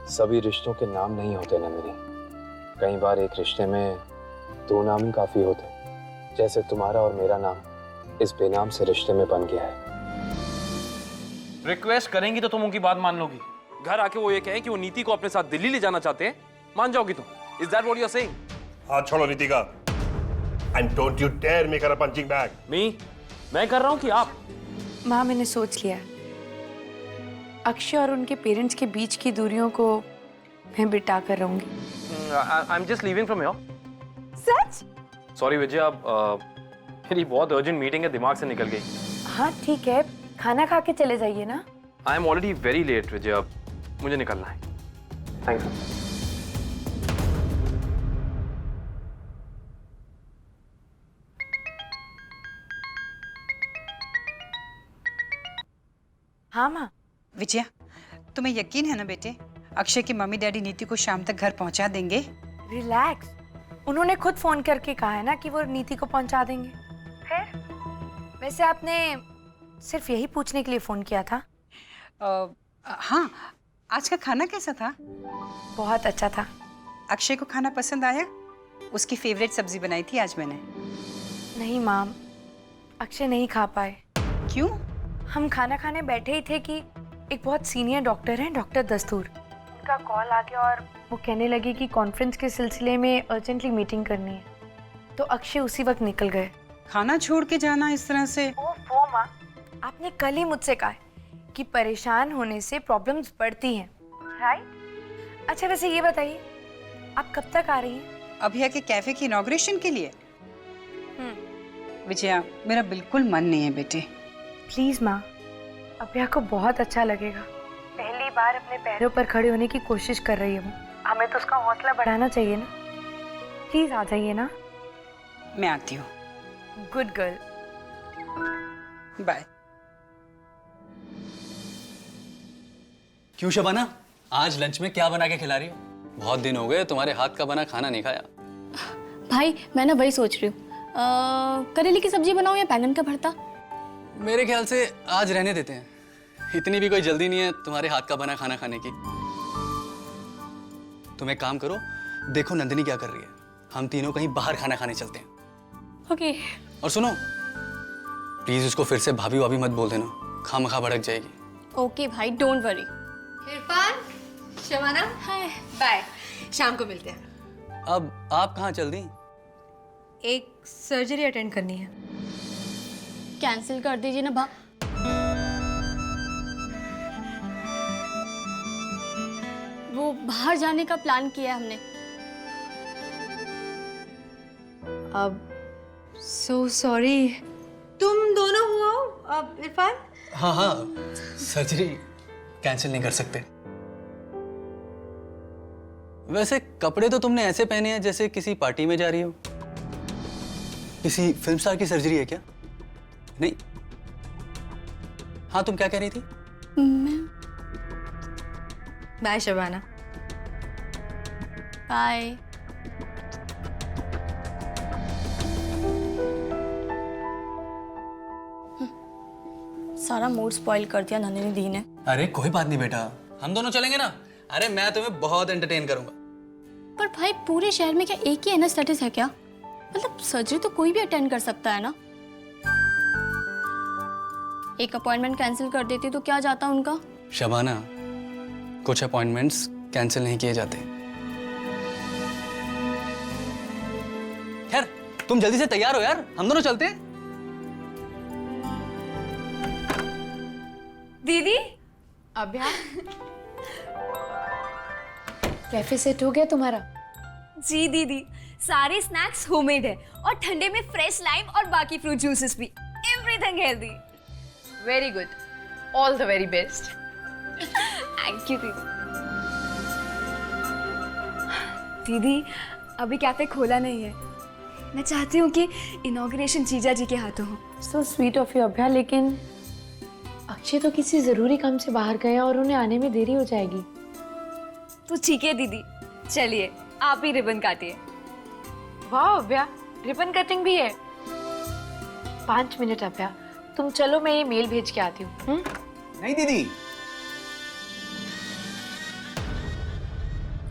सभी रिश्तों के नाम नहीं होते नंदिनी। कई बार एक रिश्ते में दो नाम ही काफी होते, जैसे तुम्हारा और मेरा नाम इस बेनाम से रिश्ते में बन गया है। रिक्वेस्ट करेंगी तो तुम उनकी बात मान लोगी? घर आके वो ये कहे कि वो नीति को अपने साथ दिल्ली ले जाना चाहते हैं, मान जाओगी तुम? Is that what you are saying? हाथ छोड़ो नीति का। And don't you dare make her a punching bag. मैं कर रहा हूं कि आप? माँ, मैंने सोच लिया, अक्षय और उनके पेरेंट्स के बीच की दूरियों को मैं बिटा कर रहूंगी। I am just leaving from here. सच? सॉरी विजय, अब मेरी बहुत अर्जेंट मीटिंग है, दिमाग से निकल गई। हाँ ठीक है, खाना खा के चले जाइए ना। I am already very late Vijay, अब मुझे निकलना है। Thank you. हाँ माँ। विजया, तुम्हें यकीन है ना बेटे, अक्षय की मम्मी डैडी नीति को शाम तक घर पहुंचा देंगे? रिलैक्स, उन्होंने खुद फोन करके कहा है ना कि वो नीति को पहुंचा देंगे। फिर वैसे आपने सिर्फ यही पूछने के लिए फोन किया था? हाँ, आज का खाना कैसा था? बहुत अच्छा था। अक्षय को खाना पसंद आया? उसकी फेवरेट सब्जी बनाई थी आज मैंने। नहीं मैम, अक्षय नहीं खा पाए। क्यों? हम खाना खाने बैठे ही थे कि एक बहुत सीनियर डॉक्टर हैं, डॉक्टर दस्तूर, उनका कॉल आ गया और वो कहने लगी कि कॉन्फ्रेंस के सिलसिले में अर्जेंटली मीटिंग करनी है, तो अक्षय उसी वक्त निकल गए। खाना छोड़ के जाना इस तरह से? ओफो माँ, आपने कल ही मुझसे कहा है कि परेशान होने से प्रॉब्लम्स बढ़ती हैं, राइट? अच्छा वैसे ये बताइए, आप कब तक आ रही हैं? अभिया के कैफे की इनॉग्रेशन के लिए? विजया, मेरा बिल्कुल मन नहीं है बेटे। प्लीज माँ, अभिया को बहुत अच्छा लगेगा। पहली बार अपने पैरों पर खड़े होने की कोशिश कर रही है वो, हमें तो उसका हौसला बढ़ाना चाहिए ना। प्लीज आ जाइए ना। मैं आती हूँ। Good girl. बाय। क्यों शबाना, आज लंच में क्या बना के खिला रही हो? बहुत दिन हो गए तुम्हारे हाथ का बना खाना नहीं खाया। भाई मैं ना वही सोच रही हूँ, करेले की सब्जी बनाऊं या बैंगन का भरता? मेरे ख्याल से आज रहने देते हैं, इतनी भी कोई जल्दी नहीं है तुम्हारे हाथ का बना खाना खाने की। तुम एक काम करो, देखो नंदिनी क्या कर रही है, हम तीनों कहीं बाहर खाना खाने चलते हैं। ओके। और सुनो, प्लीज उसको फिर से भाभी वाभी मत बोल देना, खामखा भड़क जाएगी। ओके भाई, don't worry. Irfan, Shabana, hi. Bye, शाम को मिलते हैं। अब आप कहाँ चल दी? एक सर्जरी अटेंड करनी है। कैंसिल कर दीजिए ना भा। वो बाहर जाने का प्लान किया है हमने। अब सो सॉरी। तुम दोनों हो अब इरफान? हाँ हाँ, सर्जरी कैंसिल नहीं कर सकते। वैसे कपड़े तो तुमने ऐसे पहने हैं जैसे किसी पार्टी में जा रही हो। किसी फिल्म स्टार की सर्जरी है क्या? नहीं। हाँ, तुम क्या कह रही थी? बाय शबाना। बाय। सारा मूड स्पॉइल कर दिया नंदिनी दी ने। अरे कोई बात नहीं बेटा, हम दोनों चलेंगे ना। अरे मैं तुम्हें बहुत एंटरटेन करूंगा। पर भाई पूरे शहर में क्या एक ही एनेस्थेटिस्ट है क्या? मतलब सर्जरी तो कोई भी अटेंड कर सकता है ना। एक अपॉइंटमेंट कैंसिल कर देती तो क्या जाता उनका? शबाना, कुछ अपॉइंटमेंट्स कैंसिल नहीं किए जाते। खैर, तुम जल्दी से तैयार हो यार, हम दोनों चलते हैं। दीदी, अभ्या, कैफे सेट हो गया तुम्हारा? जी दीदी, सारे स्नैक्स होममेड है और ठंडे में फ्रेश लाइम और बाकी फ्रूट जूसेस भी। Everything healthy. Very good, all the very best. Thank you दीदी। दीदी, अभी कैफे खोला नहीं है। मैं चाहती हूँ कि इनॉग्रेशन जीजा जी के हाथों हो। सो स्वीट ऑफ यू अभ्या, लेकिन अक्षय तो किसी जरूरी काम से बाहर गए और उन्हें आने में देरी हो जाएगी। तो ठीक है दीदी, चलिए आप ही रिबन काटिए। वाह अभ्या, रिबन कटिंग भी है। 5 मिनट अभ्या, तुम चलो, मैं ये मेल भेज के आती हूँ। नहीं दीदी,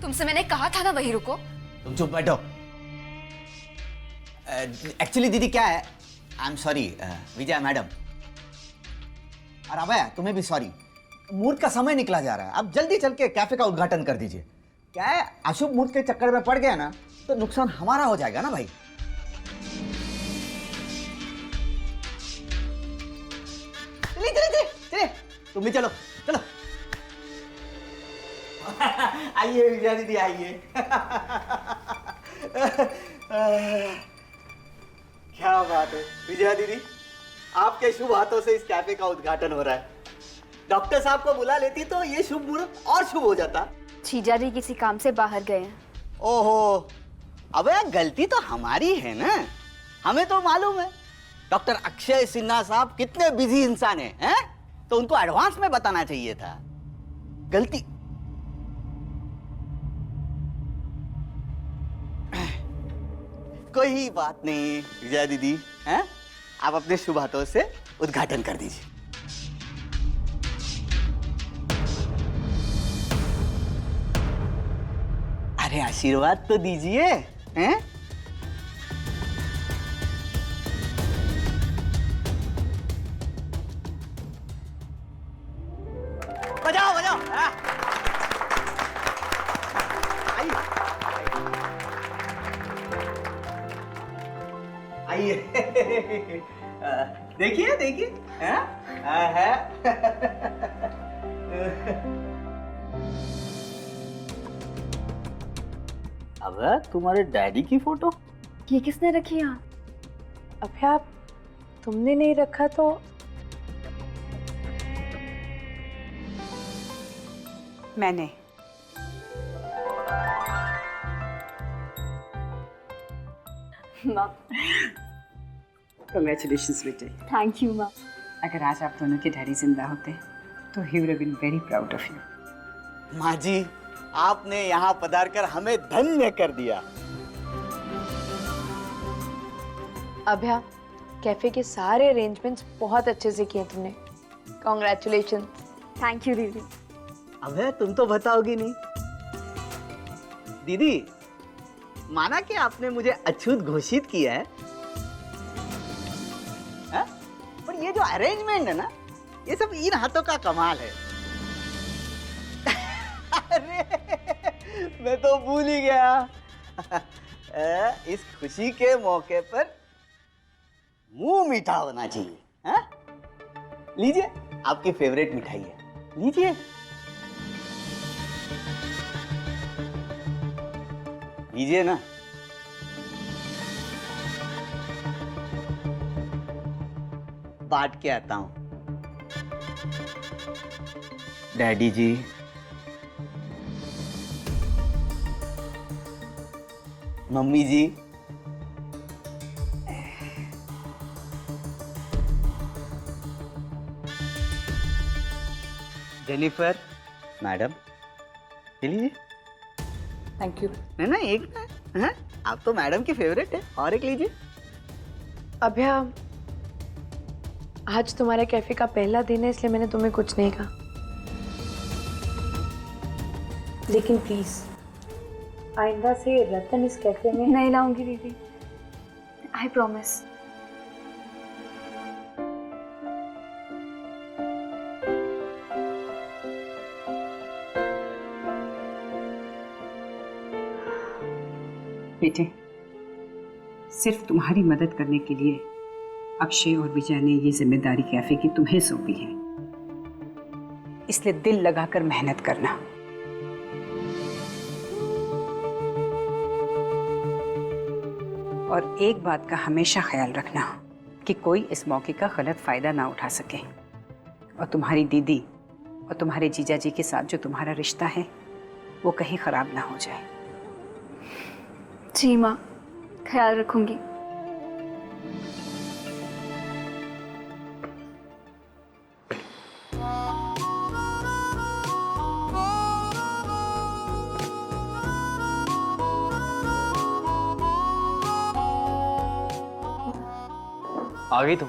तुमसे मैंने कहा था ना वहीं रुको। तुम चुप बैठो। एक्चुअली दीदी क्या है, I am sorry Vijaya madam, और अबे तुम्हें भी सॉरी, मुहूर्त का समय निकला जा रहा है, अब जल्दी चल के कैफे का उद्घाटन कर दीजिए। क्या है, अशुभ मुहूर्त के चक्कर में पड़ गया ना तो नुकसान हमारा हो जाएगा ना भाई। चलिए चलिए चलिए चलिए, तुम भी चलो चलो। आइए विजया दीदी आइए। क्या बात है विजया दीदी, आपके शुभ हाथों से इस कैफे का उद्घाटन हो रहा है। डॉक्टर साहब को बुला लेती तो ये शुभ मुहूर्त और शुभ हो जाता। जीजा जी किसी काम से बाहर गए हैं। ओहो, अबे गलती तो हमारी है ना, हमें तो मालूम है। डॉक्टर अक्षय सिन्हा साहब कितने बिजी इंसान हैं, तो उनको एडवांस में बताना चाहिए था। गलती कोई बात नहीं विजया दीदी, हैं? आप अपने शुभ हाथों से उद्घाटन कर दीजिए। अरे आशीर्वाद तो दीजिए, हैं? बजाओ बजाओ। आइए देखिए देखिए, है अब तुम्हारे डैडी की फोटो ये किसने रखी यहाँ? अभय आप तुमने नहीं रखा तो मैंने। माँ कंग्रेचुलेशंस बेटे। थैंक यू माँ। अगर आज आप दोनों के डैडी जिंदा होते तो he would have been very proud of you. माँ जी, आपने यहाँ पधारकर हमें धन्य कर दिया। अभय कैफे के सारे अरेंजमेंट्स बहुत अच्छे से किए तुमने। कॉन्ग्रेचुलेशन। थैंक यू दीदी। अबे तुम तो बताओगी नहीं। दीदी, माना कि आपने मुझे अछूत घोषित किया है, पर ये जो अरेंजमेंट है ना, ये सब इन हाथों का कमाल है। अरे मैं तो भूल ही गया। इस खुशी के मौके पर मुंह मीठा होना चाहिए। लीजिए, आपकी फेवरेट मिठाई है, लीजिए। लीजिए ना। बांट के आता हूं। डैडी जी, मम्मी जी, जेनिफर मैडम, लीजिए। Thank you. है ना, एक ना, आप तो मैडम की फेवरेट है, और एक लीजिए। अभय आज तुम्हारे कैफे का पहला दिन है, इसलिए मैंने तुम्हें कुछ नहीं कहा, लेकिन प्लीज आइंदा से रतन इस कैफे में नहीं लाऊंगी दीदी, आई प्रॉमिस। बेटे, सिर्फ तुम्हारी मदद करने के लिए अक्षय और विजय ने ये जिम्मेदारी कैफे की तुम्हें सौंपी है, इसलिए दिल लगाकर मेहनत करना। और एक बात का हमेशा ख्याल रखना कि कोई इस मौके का गलत फायदा ना उठा सके, और तुम्हारी दीदी और तुम्हारे जीजा जी के साथ जो तुम्हारा रिश्ता है वो कहीं खराब ना हो जाए। जी माँ, ख्याल रखूंगी। आ गई तुम?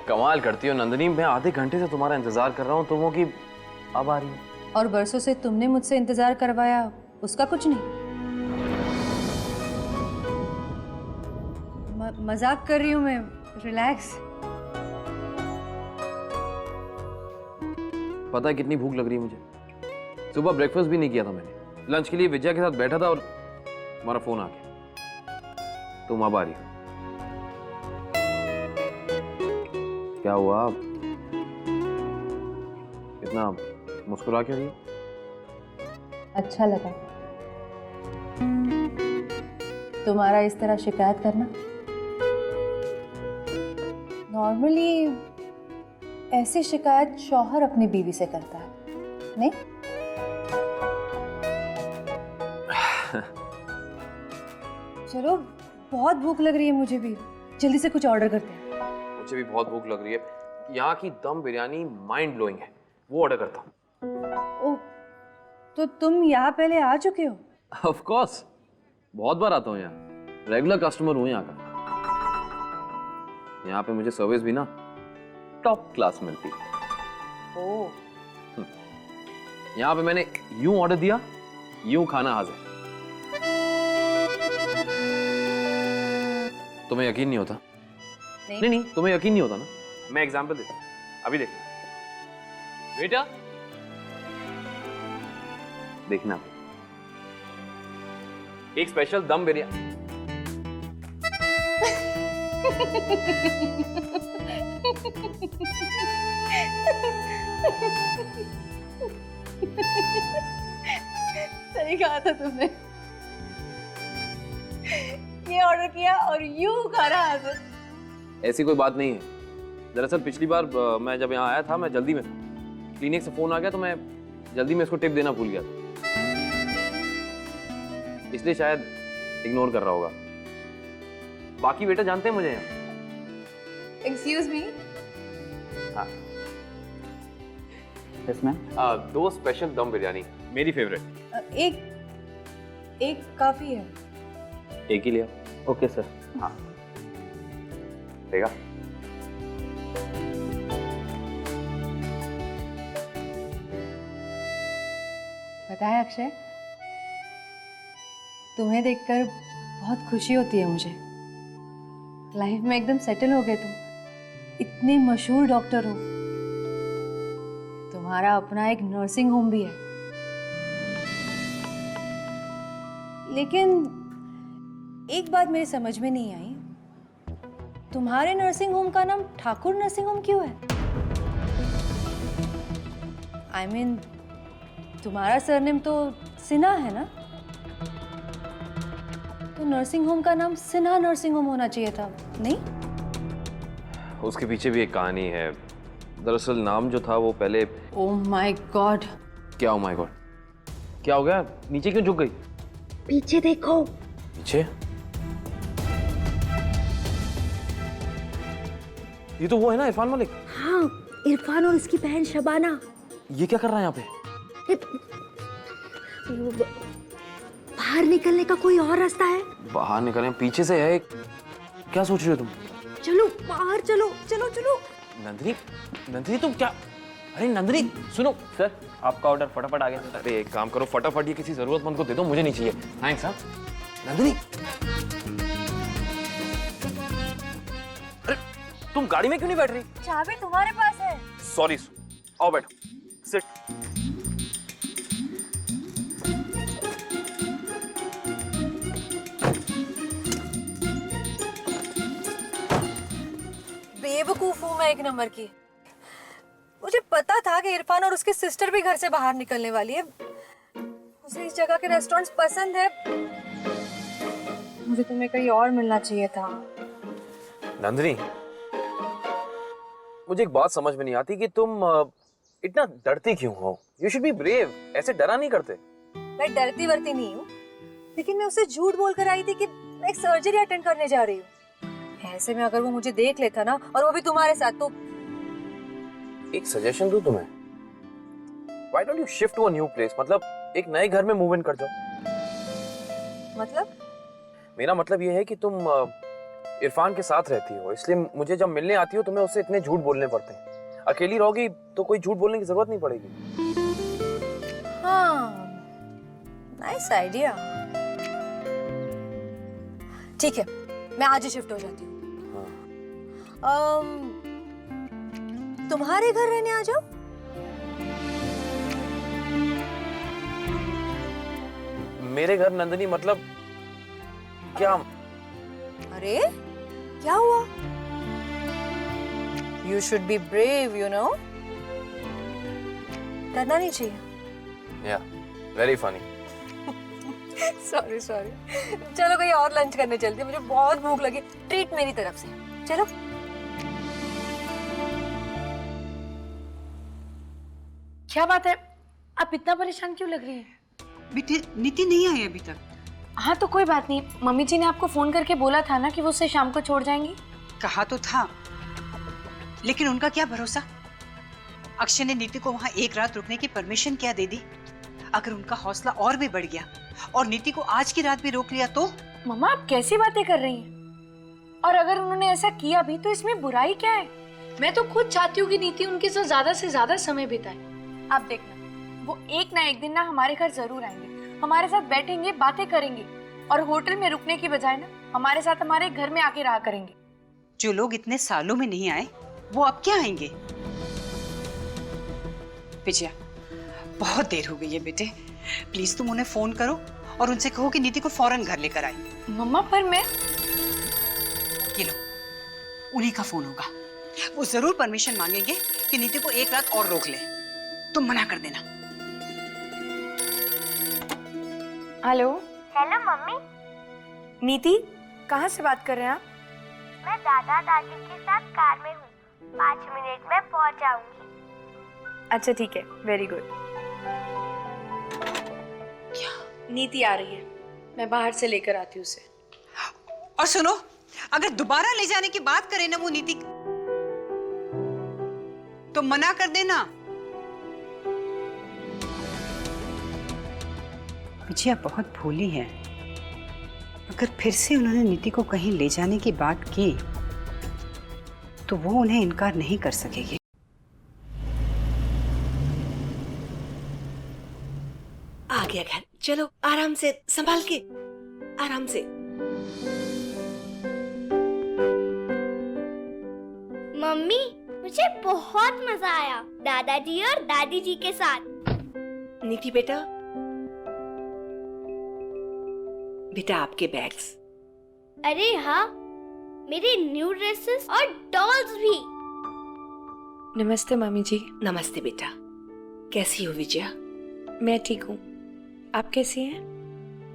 कमाल करती हो नंदिनी, मैं आधे घंटे से तुम्हारा इंतजार कर रहा हूँ तुम हो कि अब आ रही हो। और बरसों से तुमने मुझसे इंतजार करवाया, उसका कुछ नहीं। मजाक कर रही हूँ मैं, रिलैक्स। पता है कितनी भूख लग रही है मुझे? सुबह ब्रेकफास्ट भी नहीं किया था मैंने। लंच के लिए विजया के साथ बैठा था और हमारा फोन आ गया। तुम अब आ रही हो। क्या हुआ? इतना मुस्कुरा क्यों रही हो? अच्छा लगा तुम्हारा इस तरह शिकायत करना। नॉर्मली ऐसी शिकायत शौहर अपनी बीवी से करता है, नहीं? चलो, बहुत भूख लग रही है मुझे भी, जल्दी से कुछ ऑर्डर करते हैं। मुझे भी बहुत भूख लग रही है। यहाँ की दम बिरयानी माइंड ब्लोइंग है, वो ऑर्डर करता हूँ। ओह, तो तुम यहाँ पहले आ चुके हो? ऑफ कोर्स, बहुत बार आता हूँ यहाँ, रेगुलर कस्टमर हूँ यहाँ का। यहाँ पे मुझे सर्विस भी ना टॉप क्लास मिलती है। ओह, यहाँ पे मैंने यूं ऑर्डर दिया, यूं खाना हाजिर। तुम्हें यकीन नहीं होता? नहीं, तुम्हें यकीन नहीं होता ना? मैं एग्जांपल देता हूं, अभी देखो बेटा, देखना एक स्पेशल दम बिरयानी। सही कहा था तुमने। ये ऑर्डर किया और यूं खाना हाजिर। ऐसी कोई बात नहीं है। दरअसल पिछली बार मैं जब यहाँ आया था, मैं जल्दी में था, क्लिनिक से फोन आ गया तो मैं जल्दी में इसको टिप देना भूल गया था, इसलिए शायद इग्नोर कर रहा होगा। बाकी बेटा जानते हैं मुझे यहाँ। Excuse me. हाँ, यस मैम। 2 स्पेशल दम बिरयानी, मेरी फेवरेट। एक काफी है। एक ही लिया। Okay sir. हाँ, देगा। पता है अक्षय, तुम्हें देखकर बहुत खुशी होती है मुझे। लाइफ में एकदम सेटल हो गए तुम, इतने मशहूर डॉक्टर हो, तुम्हारा अपना एक नर्सिंग होम भी है। लेकिन एक बात मेरी समझ में नहीं आई, तुम्हारे नर्सिंग होम का नाम ठाकुर नर्सिंग होम क्यों है? I mean, तुम्हारा सरनेम तो सिन्हा है ना? तो नर्सिंग होम का नाम सिन्हा नर्सिंग होम होना चाहिए था, नहीं? उसके पीछे भी एक कहानी है। दरअसल नाम जो था वो पहले। Oh my God. क्या ओ माय गॉड? क्या हो गया? नीचे क्यों झुक गई? पीछे देखो। पीछे? ये तो वो है ना, इरफान मलिक। हाँ, इरफान और उसकी बहन शबाना। ये क्या कर रहा है यहाँ पे? बाहर निकलने का कोई और रास्ता है? बाहर निकले? पीछे से है एक। क्या सोच रही हो तुम? चलो बाहर चलो, चलो चलो। नंदिनी, नंदिनी तुम क्या? अरे नंदिनी सुनो। सर, आपका ऑर्डर फटाफट आ गया। अरे एक काम करो, फटाफट ये किसी जरूरतमंद को दे दो, मुझे नहीं चाहिए। थैंक्स। हाँ नंदिनी, अरे तुम गाड़ी में क्यों नहीं बैठ रही? चाबी तुम्हारे पास है। सॉरी, आओ बैठो, सिट। बेवकूफ हूँ मैं एक नंबर की। मुझे पता था कि इरफान और उसकी सिस्टर भी घर से बाहर निकलने वाली है। उसे इस जगह के रेस्टोरेंट्स पसंद है। मुझे तुम्हें कहीं और मिलना चाहिए था। नंदिनी, मुझे एक बात समझ में नहीं आती कि तुम इतना डरती क्यों हो? You should be brave. ऐसे डरा नहीं करते। मैं डरती वरती नहीं हूँ, लेकिन मैं उसे झूठ बोलकर आई थी कि मैं एक सर्जरी अटेंड करने जा रही हूँ। ऐसे में अगर वो मुझे देख लेता ना, और वो भी तुम्हारे साथ, तो एक सजेशन दूं तुम्हें? Why don't you shift to a new place? मतलब एक नए घर में मूव इन कर जाओ। मतलब? मेरा मतलब ये है कि तुम इरफान के साथ रहती हो, इसलिए मुझे जब मिलने आती हो तुम्हें उससे इतने झूठ बोलने पड़ते हैं। अकेली रहोगी तो कोई झूठ बोलने की जरूरत नहीं पड़ेगी। हाँ, नाइस आइडिया। ठीक है, मैं आज ही शिफ्ट हो जाती हूँ। तुम्हारे घर रहने आ जाओ। मेरे घर नंदिनी मतलब क्या? अरे क्या हुआ? You should be brave, you know. डरना नहीं चाहिए। या वेरी फनी। Sorry sorry. चलो कहीं और लंच करने चलते हैं, मुझे बहुत भूख लगी। ट्रीट मेरी तरफ से। चलो। क्या बात है, आप इतना परेशान क्यों लग रही हैं? बेटे नीति नहीं आई अभी तक। हाँ तो कोई बात नहीं, मम्मी जी ने आपको फोन करके बोला था ना कि वो उसे शाम को छोड़ जाएंगी। कहा तो था, लेकिन उनका क्या भरोसा। अक्षय ने नीति को वहां एक रात रुकने की परमिशन क्या दे दी। अगर उनका हौसला और भी बढ़ गया और नीति को आज की रात भी रोक लिया तो? मम्मा आप कैसी बातें कर रही हैं? और अगर उन्होंने ऐसा किया भी तो इसमें बुराई क्या है? मैं तो खुद चाहती हूँ कि नीति उनके साथ ज्यादा से ज्यादा समय बिताए। आप देखना, वो एक ना एक दिन ना हमारे घर जरूर आएंगे, हमारे साथ बैठेंगे, बातें करेंगे और होटल में रुकने की बजाय ना हमारे साथ हमारे घर में आके रहा करेंगे। जो लोग इतने सालों में नहीं आए वो अब क्या आएंगे? विजया, बहुत देर हो गई है बेटे, प्लीज तुम उन्हें फोन करो और उनसे कहो कि नीति को फौरन घर लेकर आए। मम्मा पर मैं ये लो, उन्हीं का फोन होगा। वो जरूर परमिशन मांगेंगे कि नीति को एक रात और रोक ले। तुम मना कर देना। हेलो। Hello mummy. नीति, कहाँ से बात कर रहे हैं आप? मैं दादा दादी के साथ कार में हूँ, 5 मिनट में पहुँच जाऊंगी। अच्छा ठीक है, वेरी गुड। क्या? नीति आ रही है, मैं बाहर से लेकर आती हूँ उसे। और सुनो, अगर दोबारा ले जाने की बात करे ना वो नीति तो मना कर देना। विजया बहुत भोली है, अगर फिर से उन्होंने नीति को कहीं ले जाने की बात की तो वो उन्हें इनकार नहीं कर सकेगी। आ गया घर, चलो आराम से, संभाल के, आराम से। मम्मी मुझे बहुत मजा आया दादाजी और दादी जी के साथ। नीति बेटा, बेटा आपके बैग्स। अरे हाँ, मेरे न्यू ड्रेसेस और डॉल्स भी। नमस्ते मम्मी जी। नमस्ते बेटा, कैसी हो विजया? मैं ठीक हूँ, आप कैसी हैं?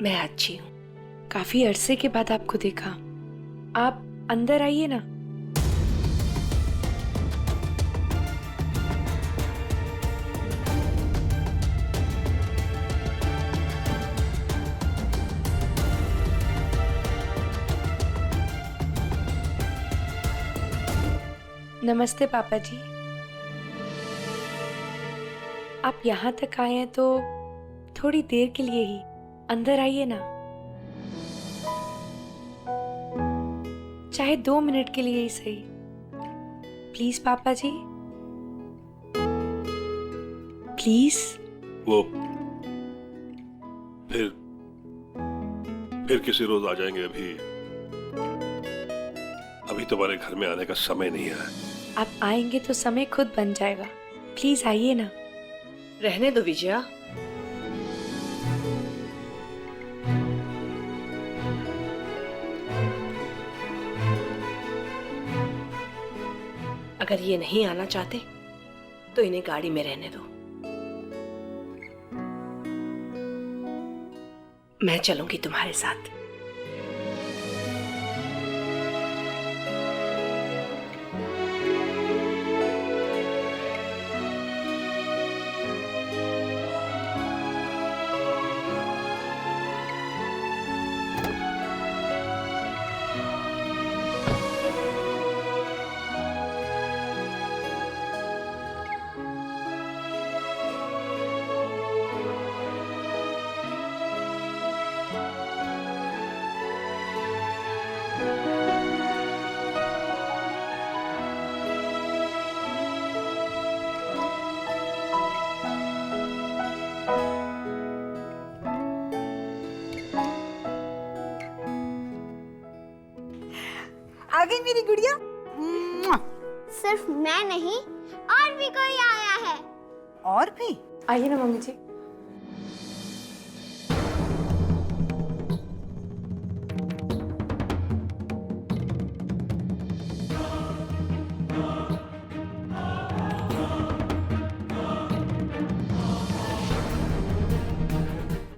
मैं अच्छी हूँ। काफी अरसे के बाद आपको देखा। आप अंदर आइए ना। नमस्ते पापा जी। आप यहाँ तक आए हैं तो थोड़ी देर के लिए ही अंदर आइए ना, चाहे 2 मिनट के लिए ही सही। प्लीज पापा जी, प्लीज। वो फिर किसी रोज आ जाएंगे। अभी तुम्हारे घर में आने का समय नहीं है। आप आएंगे तो समय खुद बन जाएगा। प्लीज आइए ना। रहने दो विजया। अगर ये नहीं आना चाहते तो इन्हें गाड़ी में रहने दो, मैं चलूंगी तुम्हारे साथ। आ गई मेरी गुड़िया। सिर्फ मैं नहीं और भी कोई आया है। और भी? आइए ना मम्मी जी।